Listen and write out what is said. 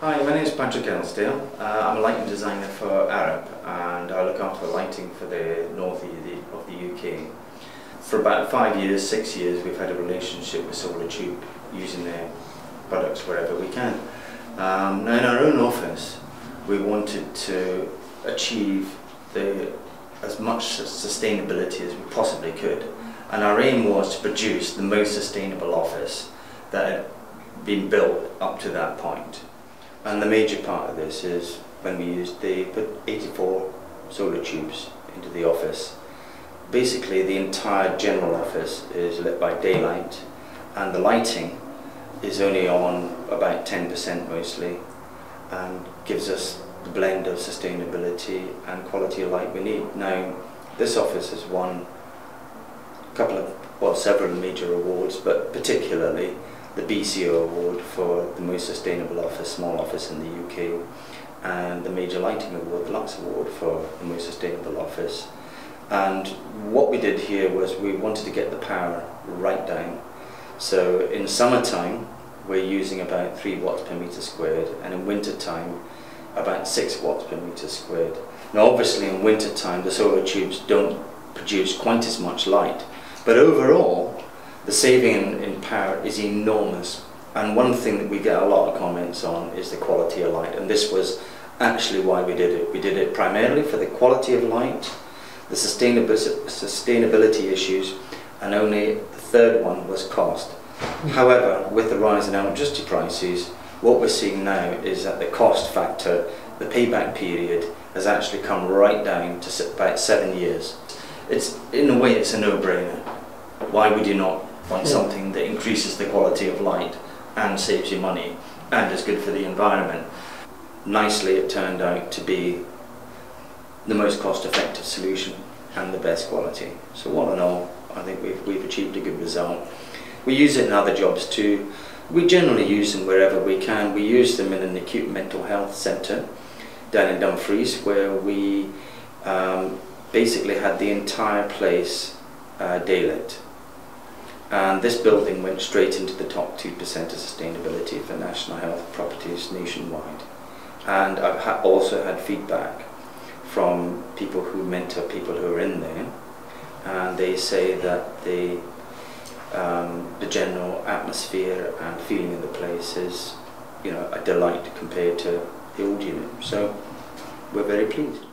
Hi, my name is Patrick Elsdale. I'm a lighting designer for Arup and I look after lighting for the north of the UK. For about 5 years, 6 years, we've had a relationship with Solar Tube, using their products wherever we can. Now in our own office, we wanted to achieve as much sustainability as we possibly could, and our aim was to produce the most sustainable office that had been built up to that point. And the major part of this is when they put 84 solar tubes into the office. Basically the entire general office is lit by daylight, and the lighting is only on about 10% mostly, and gives us the blend of sustainability and quality of light we need. Now this office has won several major awards, but particularly the BCO award for the most sustainable office, small office in the UK, and the Major Lighting Award, the Lux Award for the most sustainable office. And what we did here was we wanted to get the power right down. So in summertime we're using about 3 watts per metre squared, and in winter time about 6 watts per metre squared. Now obviously in winter time the solar tubes don't produce quite as much light, but overall the saving in power is enormous. And one thing that we get a lot of comments on is the quality of light, and this was actually why we did it. We did it primarily for the quality of light, the sustainability issues, and only the third one was cost. However, with the rise in electricity prices, what we're seeing now is that the cost factor, the payback period, has actually come right down to about 7 years. In a way it's a no-brainer. Why would you not want something that increases the quality of light and saves you money and is good for the environment? Nicely, it turned out to be the most cost-effective solution and the best quality. So all in all, I think we've achieved a good result. We use it in other jobs too. We generally use them wherever we can. We use them in an acute mental health centre down in Dumfries, where we basically had the entire place daylit. And this building went straight into the top 2% of sustainability for National Health Properties nationwide. And I've also had feedback from people who mentor people who are in there, and they say that the general atmosphere and feeling of the place is, a delight compared to the old unit. So we're very pleased.